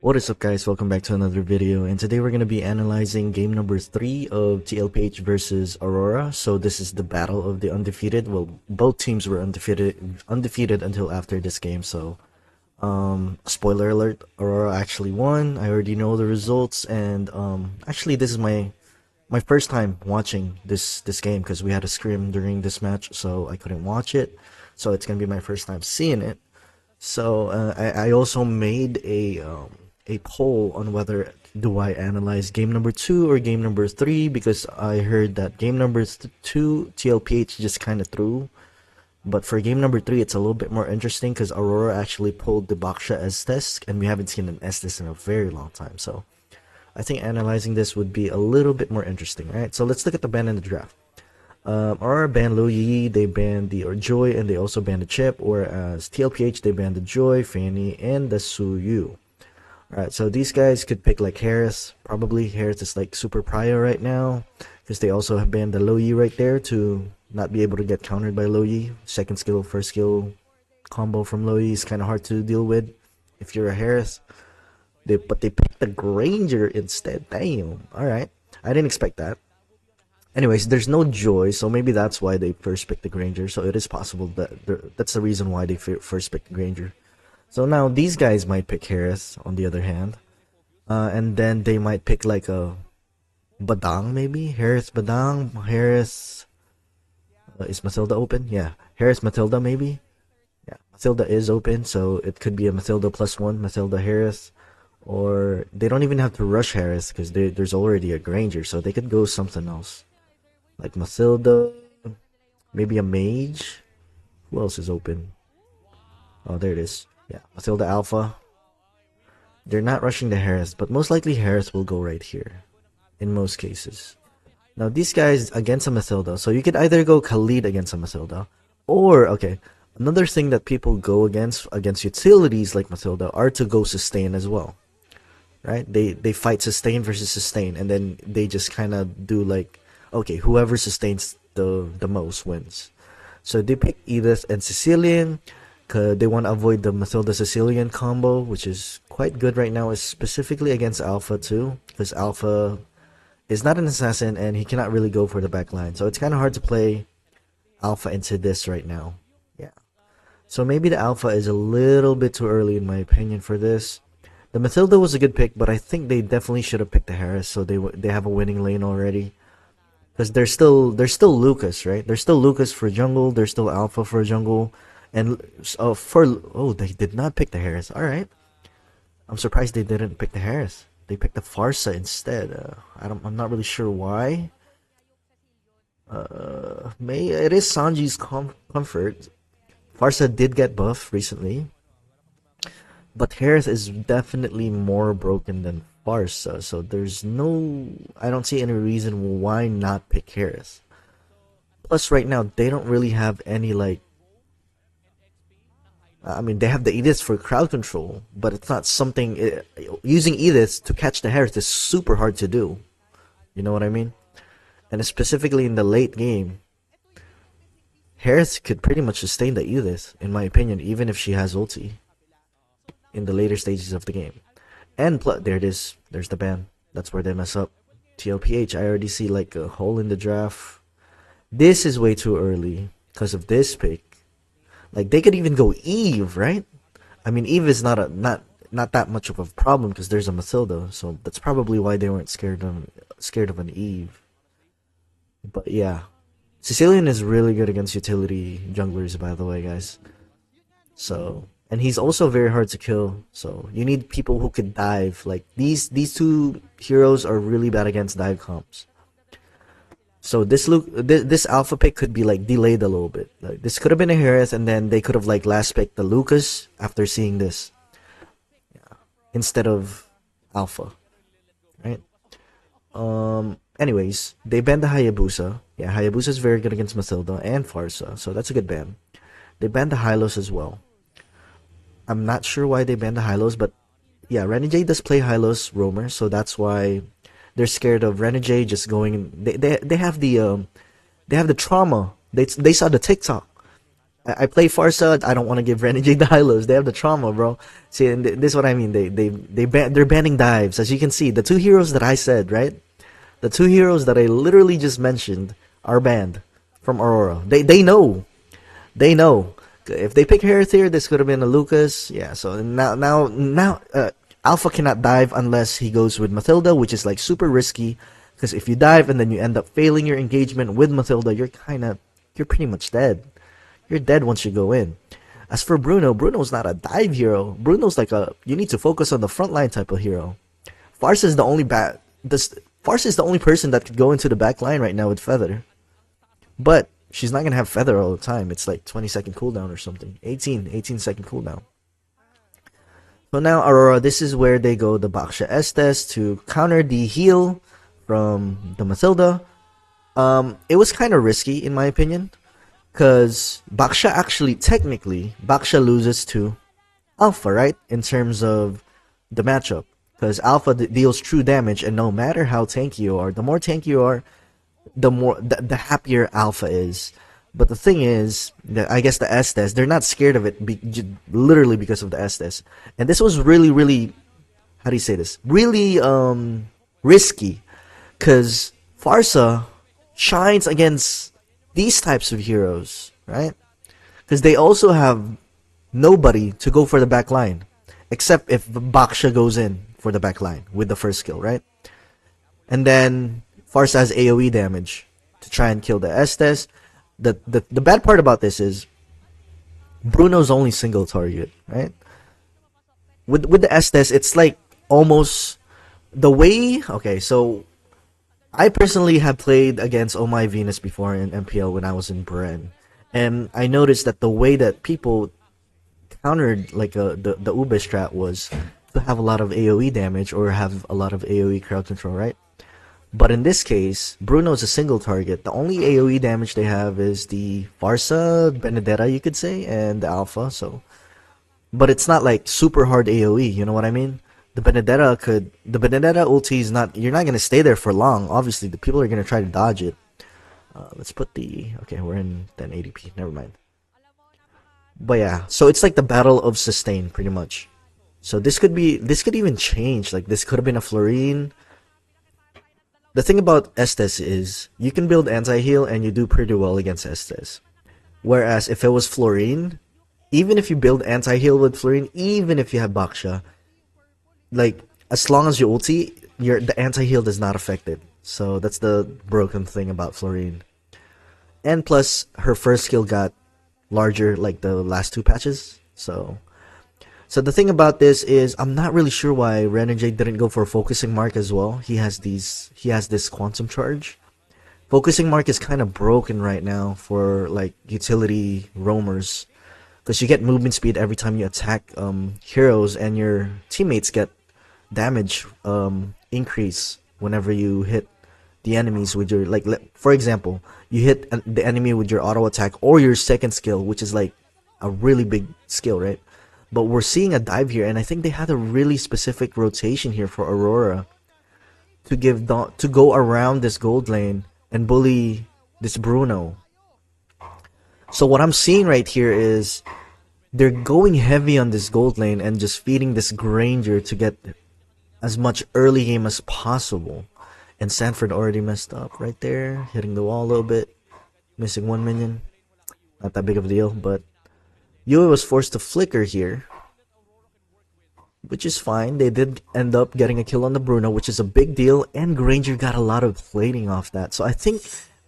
What is up, guys? Welcome back to another video, and today we're going to be analyzing game number 3 of Tlph versus Aurora. So this is the battle of the undefeated. Well, both teams were undefeated until after this game, so spoiler alert, Aurora actually won. I already know the results, and actually this is my first time watching this game because we had a scrim during this match, so I couldn't watch it. So it's going to be my first time seeing it. So I also made a poll on whether do I analyze game number 2 or game number 3, because I heard that game number 2 Tlph just kind of threw, but for game number 3 it's a little bit more interesting because Aurora actually pulled the Baksha Estes, and we haven't seen an Estes in a very long time. So I think analyzing this would be a little bit more interesting. Alright, so let's look at the ban in the draft. Aurora banned Lo Yi, they banned the Joy, and they also banned the Chip, whereas Tlph they banned the Joy, Fanny, and the Suyu. Alright, so these guys could pick like Harris. Probably Harris is like super prio right now, because they also have banned the Lo Yi right there to not be able to get countered by Lo Yi. Second skill, first skill combo from Lo Yi is kind of hard to deal with if you're a Harris. But they picked the Granger instead. Damn. Alright, I didn't expect that. Anyways, there's no Joy, so maybe that's why they first picked the Granger. So it is possible that that's the reason why they first picked the Granger. So now these guys might pick Harris on the other hand, and then they might pick like a Badang maybe. Harris Badang. Harris is Matilda open? Yeah, Harris Matilda maybe. Yeah, Matilda is open, so it could be a Matilda +1, Matilda Harris, or they don't even have to rush Harris because there's already a Granger, so they could go something else. Like Matilda, maybe a Mage. Who else is open? Oh, there it is. Yeah, Matilda Alpha. They're not rushing the Harris, but most likely Harris will go right here. In most cases. Now, these guys against a Matilda. So you could either go Khalid against a Matilda. Or, okay, another thing that people go against utilities like Matilda are to go sustain as well. Right? They fight sustain versus sustain. And then they just kind of do like, okay, whoever sustains the most wins. So they pick Edith and Sicilian. They want to avoid the Matilda Sicilian combo, which is quite good right now, is specifically against Alpha too, because Alpha is not an assassin and he cannot really go for the back line. So it's kind of hard to play Alpha into this right now. Yeah. So maybe the Alpha is a little bit too early in my opinion for this. The Matilda was a good pick, but I think they definitely should have picked the Harris, so they have a winning lane already. Because there's still Lucas, right? There's still Lucas for jungle, there's still Alpha for jungle. And they did not pick the Harris. Alright. I'm surprised they didn't pick the Harris. They picked the Farsa instead. I'm not really sure why. It is Sanji's comfort. Farsa did get buffed recently. But Harris is definitely more broken than Farsa. So I don't see any reason why not pick Harris. Plus right now they don't really have any like, I mean, they have the Ediths for crowd control, but it's not something... using Ediths to catch the Harris is super hard to do. You know what I mean? And specifically in the late game, Harris could pretty much sustain the Ediths, in my opinion, even if she has ulti. In the later stages of the game. And there it is. There's the ban. That's where they mess up. Tlph, I already see like a hole in the draft. This is way too early because of this pick. Like, they could even go Eve, right? I mean, Eve is not that much of a problem because there's a Matilda, so that's probably why they weren't scared of an Eve. But yeah, Sicilian is really good against utility junglers, by the way, guys. So, and he's also very hard to kill. So you need people who could dive. Like these two heroes are really bad against dive comps. So this Alpha pick could be like delayed a little bit. Like this could have been a Harris, and then they could have like last picked the Lucas after seeing this, yeah, instead of Alpha, right? Anyways, they banned the Hayabusa. Yeah, Hayabusa is very good against Matilda and Farsa, so that's a good ban. They banned the Hylos as well. I'm not sure why they banned the Hylos, but yeah, Renegade does play Hylos roamer, so that's why they're scared of Renegade just going. They have the trauma. They saw the TikTok I play Farsa. I don't want to give Renegade the high-lows. They have the trauma, bro. See, and this is what I mean. They're banning dives. As you can see, the two heroes that I said, right? The two heroes that I literally just mentioned are banned from Aurora. They know. They know. If they pick Harith here, this could have been a Lucas. Yeah, so now Alpha cannot dive unless he goes with Mathilda, which is like super risky. Because if you dive and then you end up failing your engagement with Mathilda, you're pretty much dead. You're dead once you go in. As for Bruno's not a dive hero. Bruno's like you need to focus on the front line type of hero. Farsa is the only Farsa is the only person that could go into the back line right now with Feather. But she's not gonna have Feather all the time. It's like 20-second cooldown or something. 18-second cooldown. So now Aurora, this is where they go the Baksha Estes to counter the heal from the Mathilda. It was kind of risky in my opinion. Because Baksha actually, technically, Baksha loses to Alpha, right? In terms of the matchup. Because Alpha deals true damage, and no matter how tanky you are, the more tanky you are, the happier Alpha is. But the thing is, that I guess the Estes, they're not scared of it, literally because of the Estes. And this was really, really, how do you say this? Really risky. Because Farsa shines against these types of heroes, right? Because they also have nobody to go for the back line, except if Baksha goes in for the back line with the first skill, right? And then Farsa has AoE damage to try and kill the Estes. The bad part about this is Bruno's only single target, right? With the Estes, it's like almost the way. Okay, so I personally have played against Oh My Venus before in MPL when I was in Bren, and I noticed that the way that people countered like the Ube Strat was to have a lot of AoE damage or have a lot of AoE crowd control, right? But in this case, Bruno's a single target. The only AoE damage they have is the Farsa, Benedetta, you could say, and the Alpha. So, but it's not like super hard AoE. You know what I mean? The Benedetta ulti is not, you're not going to stay there for long. Obviously, the people are going to try to dodge it. Let's put okay, we're in 1080p, never mind. But yeah, so it's like the battle of sustain, pretty much. So this could even change, like this could have been a Florine. The thing about Estes is, you can build anti-heal and you do pretty well against Estes. Whereas if it was Florine, even if you build anti-heal with Florine, even if you have Baksha, like, as long as you ulti, the anti-heal is not affected. So that's the broken thing about Florine. And plus, her first skill got larger like the last two patches. So the thing about this is, I'm not really sure why Renegade didn't go for a focusing mark as well. He has this quantum charge. Focusing mark is kind of broken right now for like utility roamers. Because you get movement speed every time you attack heroes, and your teammates get damage increase whenever you hit the enemies with your, like, for example, you hit the enemy with your auto attack or your second skill, which is like a really big skill, right? But we're seeing a dive here, and I think they had a really specific rotation here for Aurora to go around this gold lane and bully this Bruno. So what I'm seeing right here is they're going heavy on this gold lane and just feeding this Granger to get as much early game as possible. And Sanford already messed up right there, hitting the wall a little bit, missing one minion. Not that big of a deal, but Ube was forced to flicker here, which is fine. They did end up getting a kill on the Bruno, which is a big deal, and Granger got a lot of plating off that. So I think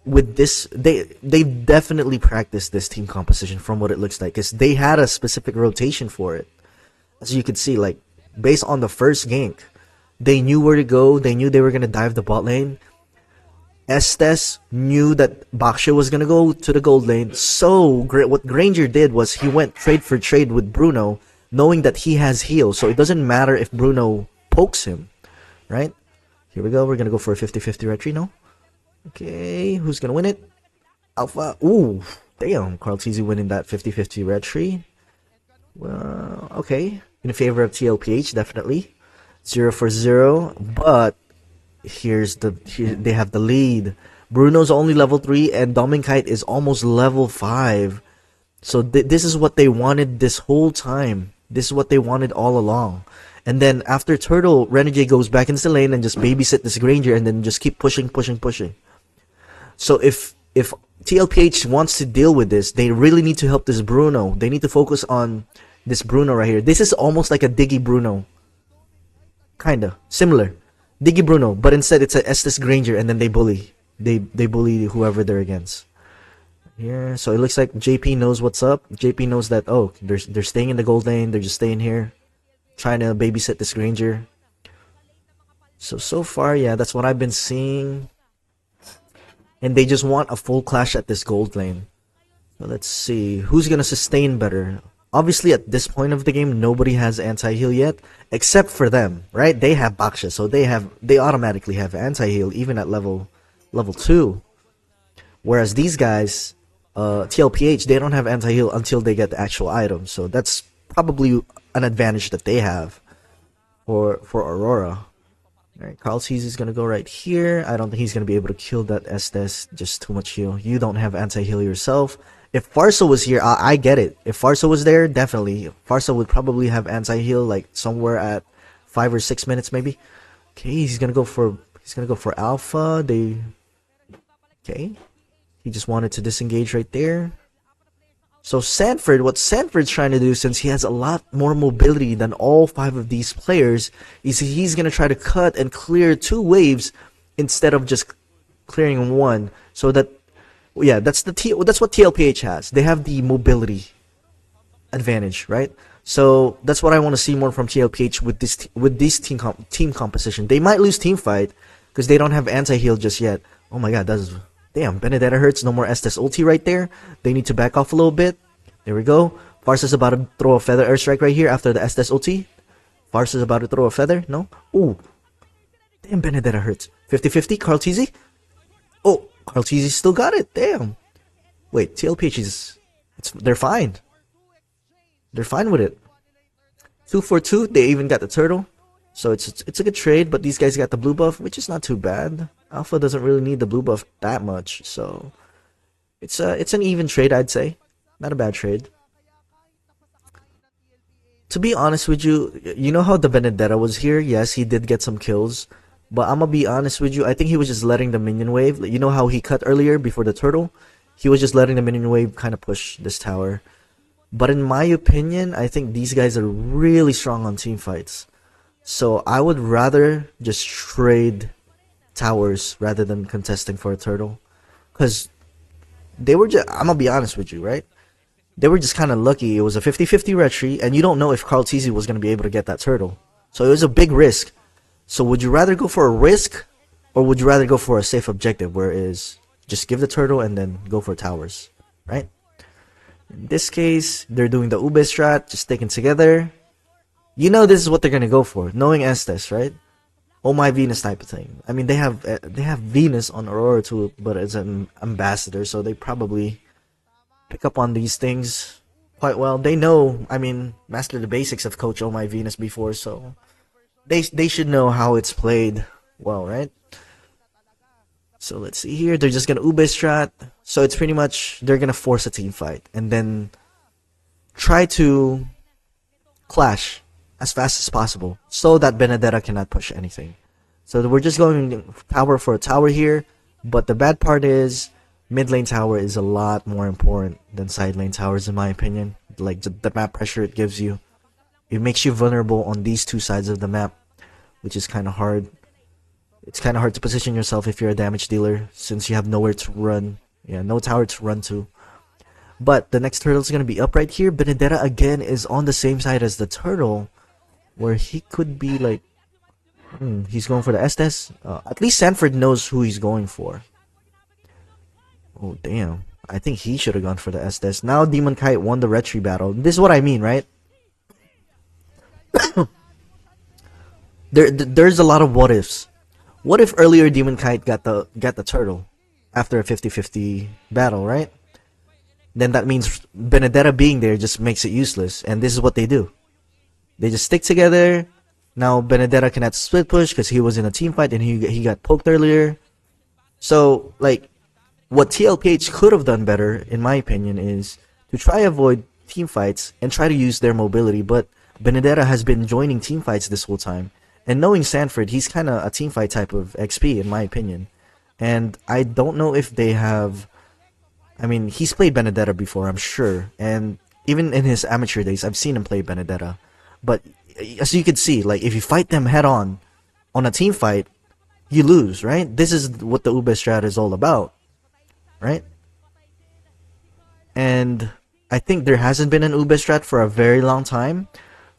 with this, they definitely practiced this team composition from what it looks like, because they had a specific rotation for it. As you could see, like, based on the first gank, they knew where to go. They knew they were going to dive the bot lane. Estes knew that Baksha was going to go to the gold lane. So what Granger did was he went trade for trade with Bruno, knowing that he has heal. So it doesn't matter if Bruno pokes him, right? Here we go. We're going to go for a 50-50 retry now. Okay, who's going to win it? Alpha. Ooh, damn. Tlph winning that 50-50 retry. Well, okay. In favor of Tlph, definitely. 0-for-0. But here they have the lead. Bruno's only level 3 and Dominkite is almost level 5. So this is what they wanted this whole time. This is what they wanted all along. And then after turtle, Renegade goes back into the lane and just babysit this Granger and then just keep pushing. So if TLPH wants to deal with this, they really need to help this Bruno. They need to focus on this Bruno right here. This is almost like a Diggy Bruno. Kinda. Similar. Diggy Bruno, but instead it's a Estes Granger and then they bully. They bully whoever they're against. Here, so it looks like JP knows what's up. JP knows that, oh, they're staying in the gold lane. They're just staying here, trying to babysit this Granger. So far, yeah, that's what I've been seeing. And they just want a full clash at this gold lane. So let's see who's gonna sustain better. Obviously, at this point of the game, nobody has anti-heal yet, except for them, right? They have Baksha, so they automatically have anti-heal even at level 2. Whereas these guys, TLPH, they don't have anti-heal until they get the actual item. So that's probably an advantage that they have for Aurora. Alright, Carl T's is gonna go right here. I don't think he's gonna be able to kill that Estes. Just too much heal. You don't have anti-heal yourself. If Farsa was here, I get it. If Farsa was there, definitely. Farsa would probably have anti-heal like somewhere at 5 or 6 minutes maybe. Okay, he's gonna go for Alpha. Okay. He just wanted to disengage right there. So Sanford, what Sanford's trying to do, since he has a lot more mobility than all 5 of these players, is he's going to try to cut and clear 2 waves instead of just clearing 1. So that, yeah, that's what TLPH has. They have the mobility advantage, right? So that's what I want to see more from TLPH with this team composition. They might lose team fight because they don't have anti-heal just yet. Oh my god, that's... Damn, Benedetta hurts. No more Estes ulti right there. They need to back off a little bit. There we go. Farsa's about to throw a feather airstrike right here after the Estes ulti. Farsa's about to throw a feather. No? Ooh. Damn, Benedetta hurts. 50-50. Carl TZ. Oh, Carl TZ still got it. Damn. Wait, TLPH is... they're fine. They're fine with it. 2 for 2. They even got the turtle. So it's a good trade, but these guys got the blue buff, which is not too bad. Alpha doesn't really need the blue buff that much, so it's an even trade, I'd say. Not a bad trade. To be honest with you, you know how the Benedetta was here? Yes, he did get some kills, but I'm gonna be honest with you, I think he was just letting the minion wave. You know how he cut earlier before the turtle? He was just letting the minion wave kind of push this tower. But in my opinion, I think these guys are really strong on team fights. So I would rather just trade towers rather than contesting for a turtle. Because they were just, I'm going to be honest with you, right? They were just kind of lucky. It was a 50-50 retreat, and you don't know if Carl TZ was going to be able to get that turtle. So it was a big risk. So would you rather go for a risk, or would you rather go for a safe objective, where it is just give the turtle and then go for towers, right? In this case, they're doing the Ube Strat, just sticking together. You know this is what they're gonna go for, knowing Estes, right? Oh my Venus type of thing. I mean, they have Venus on Aurora too, but it's an ambassador, so they probably pick up on these things quite well. They know, I mean, master the basics of Coach Oh My Venus before, so they should know how it's played well, right? So let's see here. They're just gonna Ube Strat. So it's pretty much they're gonna force a team fight and then try to clash as fast as possible so that Benedetta cannot push anything. So we're just going tower for a tower here, but the bad part is mid lane tower is a lot more important than side lane towers in my opinion. Like the map pressure it gives you, it makes you vulnerable on these 2 sides of the map, which is kind of hard. It's kind of hard to position yourself if you're a damage dealer since you have nowhere to run. Yeah, no tower to run to. But the next turtle is going to be up right here. Benedetta again is on the same side as the turtle, where he could be like, he's going for the Estes. At least Sanford knows who he's going for. Oh damn, I think he should have gone for the Estes. Now Demon Kite won the retry battle. This is what I mean, right? There's a lot of what ifs. What if earlier Demon Kite got the turtle after a 50-50 battle, right? Then that means Benedetta being there just makes it useless, and this is what they do. They just stick together. Now Benedetta cannot split push because he was in a team fight and he got poked earlier. So like what TLPH could have done better, in my opinion, is to try avoid team fights and try to use their mobility, but Benedetta has been joining team fights this whole time. And knowing Sanford, he's kind of a team fight type of XP, in my opinion. And I don't know if they have... I mean, he's played Benedetta before, I'm sure. And even in his amateur days, I've seen him play Benedetta. But as you can see, like, if you fight them head-on on a team fight, you lose, right? This is what the Ube Strat is all about, right? And I think there hasn't been an Ube Strat for a very long time.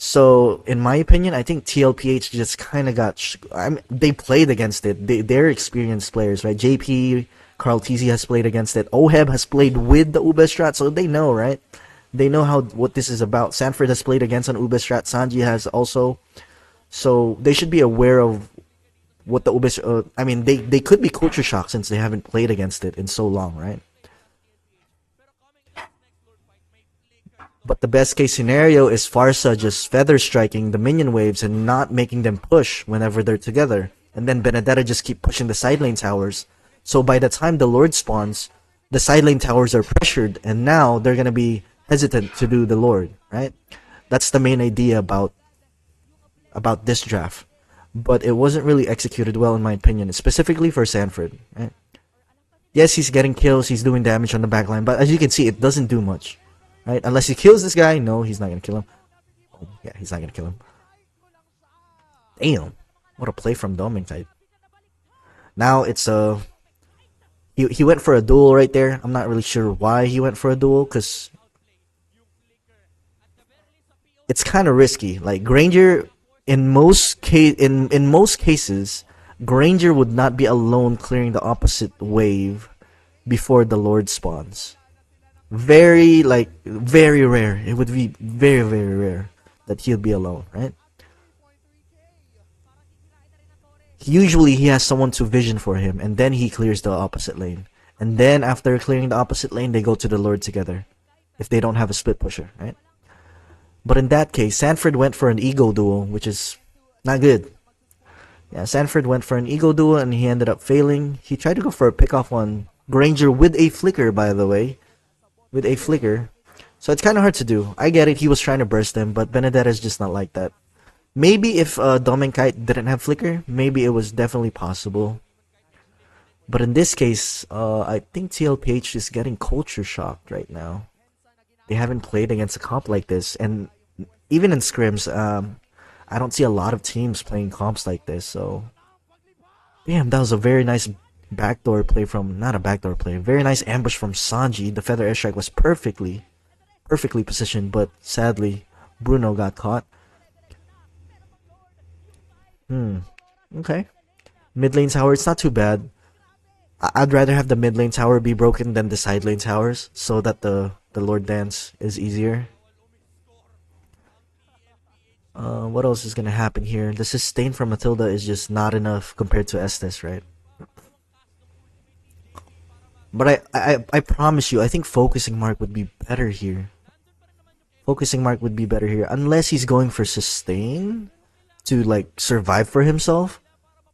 So, in my opinion, I think Tlph just kind of got... they played against it. They're experienced players, right? JP, Carl TZ has played against it. Oheb has played with the Ube Strat, so they know, right? They know what this is about. Sanford has played against an Ube Strat. Sanji has also. So, they should be aware of what the Ube... I mean, they could be culture shocked since they haven't played against it in so long, right? But the best case scenario is Farsa just feather striking the minion waves and not making them push whenever they're together. And then Benedetta just keep pushing the side lane towers. So by the time the Lord spawns, the side lane towers are pressured and now they're going to be hesitant to do the Lord, right? That's the main idea about this draft. But it wasn't really executed well in my opinion, specifically for Sanford, right? Yes, he's getting kills, he's doing damage on the backline, but as you can see, it doesn't do much. Right? Unless he kills this guy. No, he's not going to kill him. Oh, yeah, he's not going to kill him. Damn. What a play from Dominic. Now it's a... He went for a duel right there. I'm not really sure why he went for a duel. Because... it's kind of risky. Like, Granger... In most cases, Granger would not be alone clearing the opposite wave before the Lord spawns. Very rare. It would be very, very rare that he'll be alone, right? Usually he has someone to vision for him, and then he clears the opposite lane. And then after clearing the opposite lane, they go to the Lord together. If they don't have a split pusher, right? But in that case, Sanford went for an ego duel, which is not good. Yeah, Sanford went for an ego duel, and he ended up failing. He tried to go for a pick-off on Granger with a flicker, by the way. With a flicker. So it's kind of hard to do. I get it, he was trying to burst them, but Benedetta's just not like that. Maybe if Dominkite didn't have flicker, maybe it was definitely possible. But in this case, I think Tlph is getting culture shocked right now. They haven't played against a comp like this, and even in scrims, I don't see a lot of teams playing comps like this, so... Damn, that was a very nice backdoor play from... Not a backdoor play. Very nice ambush from Sanji. The feather airstrike was perfectly positioned, but sadly, Bruno got caught. Okay. Mid lane tower, it's not too bad. I'd rather have the mid lane tower be broken than the side lane towers, so that the Lord Dance is easier. What else is gonna happen here? The sustain from Matilda is just not enough compared to Estes, right? But I promise you, I think Focusing Mark would be better here. Focusing Mark would be better here, unless he's going for sustain to like survive for himself.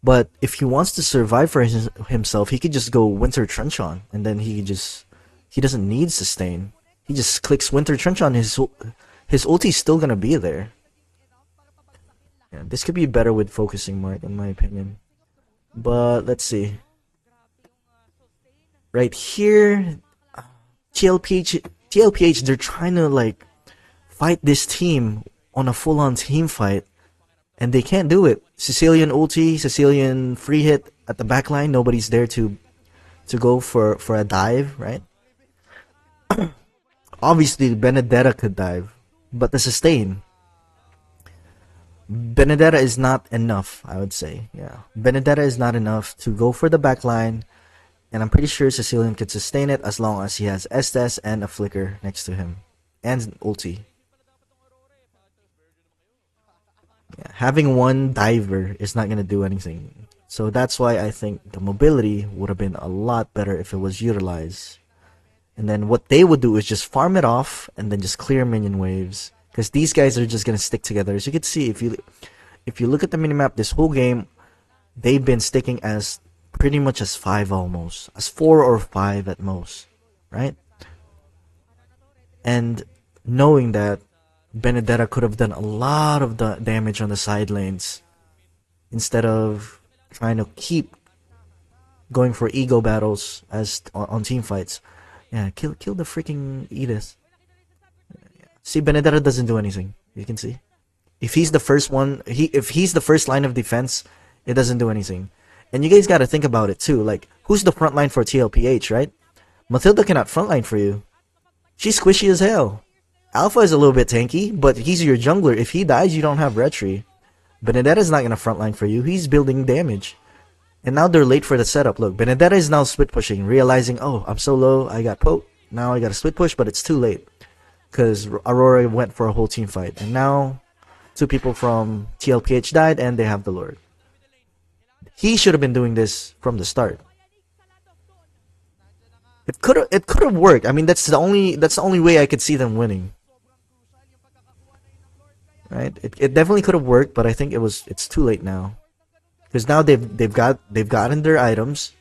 But if he wants to survive for himself, he could just go Winter Trench on, and then he doesn't need sustain. He just clicks Winter Trench on, his ulti's still gonna be there. Yeah, this could be better with Focusing Mark, in my opinion. But let's see. Right here, Tlph, they're trying to like fight this team on a full-on team fight, and they can't do it. Sicilian ulti, Sicilian free hit at the backline. Nobody's there to go for a dive, right? Obviously, Benedetta could dive, but the sustain, Benedetta is not enough, I would say. Yeah, Benedetta is not enough to go for the backline. And I'm pretty sure Sicilian could sustain it as long as he has Estes and a flicker next to him. And ulti. Yeah, having one diver is not going to do anything. So that's why I think the mobility would have been a lot better if it was utilized. And then what they would do is just farm it off and then just clear minion waves. Because these guys are just going to stick together. As you can see, if you look at the minimap this whole game, they've been sticking as... pretty much as 5 almost. As 4 or 5 at most. Right? and knowing that Benedetta could have done a lot of the damage on the side lanes instead of trying to keep going for ego battles as on team fights. Yeah, kill the freaking Estes. See, Benedetta doesn't do anything. You can see. If he's the first one, if he's the first line of defense, it doesn't do anything. And you guys got to think about it too. Like, who's the front line for Tlph, right? Matilda cannot frontline for you. She's squishy as hell. Alpha is a little bit tanky, but he's your jungler. If he dies, you don't have retry. Benedetta's not gonna frontline for you. He's building damage. And now they're late for the setup. Look, Benedetta is now split pushing, realizing, oh, I'm so low, I got poked. Now I got a split push, but it's too late. Because Aurora went for a whole team fight. And now, 2 people from Tlph died, and they have the Lord. He should have been doing this from the start. It could have worked. I mean, that's the only way I could see them winning. Right? It definitely could have worked, but I think it's too late now. Because now they've gotten their items,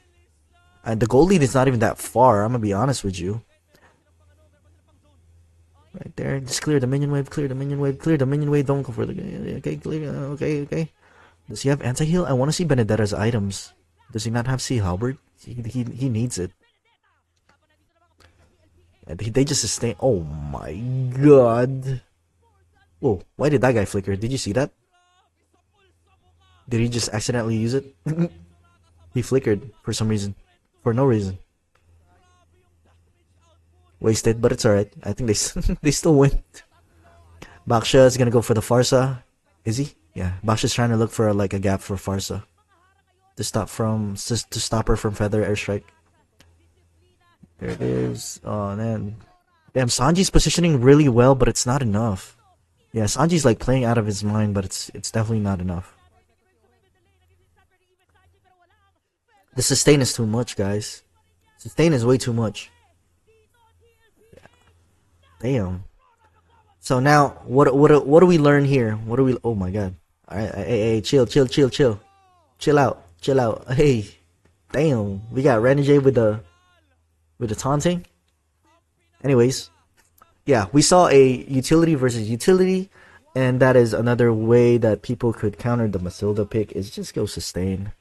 and the gold lead is not even that far. I'm gonna be honest with you. Right there, just clear the minion wave, clear the minion wave, clear the minion wave. Don't go for the okay, clear. Okay. Does he have anti-heal? I want to see Benedetta's items. Does he not have Sea Halberd? He needs it. And they just sustain. Oh my god! Whoa! Why did that guy flicker? Did you see that? Did he just accidentally use it? He flickered for some reason. For no reason. Wasted, but it's alright. I think they still win. Baksha is gonna go for the Farsa. Is he? Yeah. Baksha's trying to look for like a gap for Farsa. To stop her from Feather Airstrike. There it is. Oh man. Damn, Sanji's positioning really well, but it's not enough. Yeah, Sanji's like playing out of his mind, but it's definitely not enough. The sustain is too much, guys. Sustain is way too much. Damn. So now, what do we learn here? What do we? Oh my god! All right, hey, chill out. Hey, damn, we got Renegade with the taunting. Anyways, yeah, we saw a utility versus utility, and that is another way that people could counter the Matilda pick is just go sustain.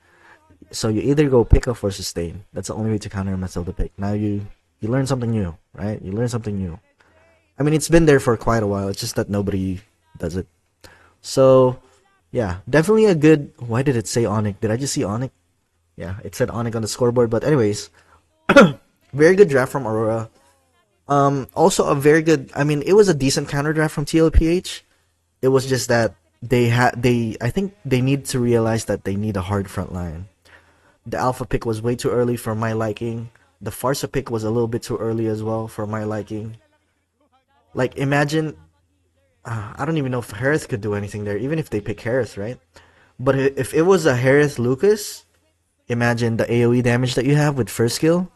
So you either go pick off or sustain. That's the only way to counter a Matilda pick. Now you learn something new, right? You learn something new. I mean, it's been there for quite a while. It's just that nobody does it. So, yeah, definitely a good... Why did it say Onyx? Did I just see Onyx? Yeah, it said Onyx on the scoreboard. But anyways, very good draft from Aurora. Also a very good... I mean, it was a decent counter draft from Tlph. It was just that I think they need to realize that they need a hard front line. The Alpha pick was way too early for my liking. The Farsa pick was a little bit too early as well for my liking. Like, imagine... I don't even know if Harith could do anything there, even if they pick Harith, right? But if it was a Harith Lucas, imagine the AoE damage that you have with first skill,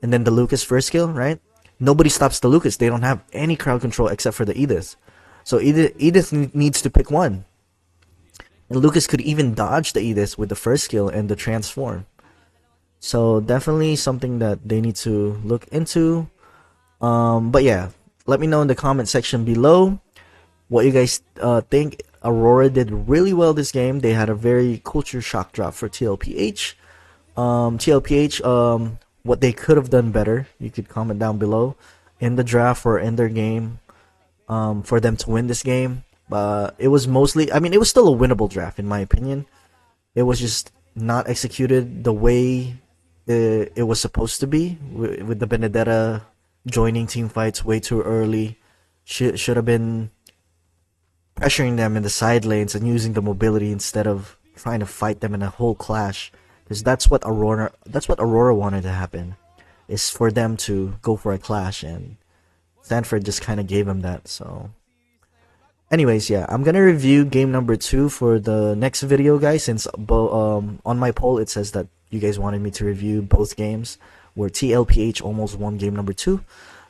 and then the Lucas first skill, right? Nobody stops the Lucas. They don't have any crowd control except for the Edith. So Edith needs to pick one. And Lucas could even dodge the Edith with the first skill and the transform. So definitely something that they need to look into. But yeah, let me know in the comment section below what you guys think. Aurora did really well this game. They had a very culture shock drop for Tlph. Tlph, what they could have done better, you could comment down below in the draft or in their game for them to win this game. But it was mostly, I mean, it was still a winnable draft in my opinion. It was just not executed the way it was supposed to be, with the Benedetta joining team fights way too early. Should have been pressuring them in the side lanes and using the mobility instead of trying to fight them in a whole clash. Because that's what Aurora wanted to happen, is for them to go for a clash, and Stanford just kind of gave them that. So anyways, yeah, I'm gonna review game number 2 for the next video, guys, since on my poll it says that you guys wanted me to review both games where Tlph almost won game number 2.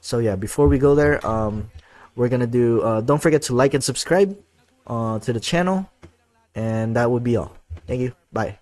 So yeah, before we go there, we're gonna do don't forget to like and subscribe to the channel, and that would be all. Thank you. Bye.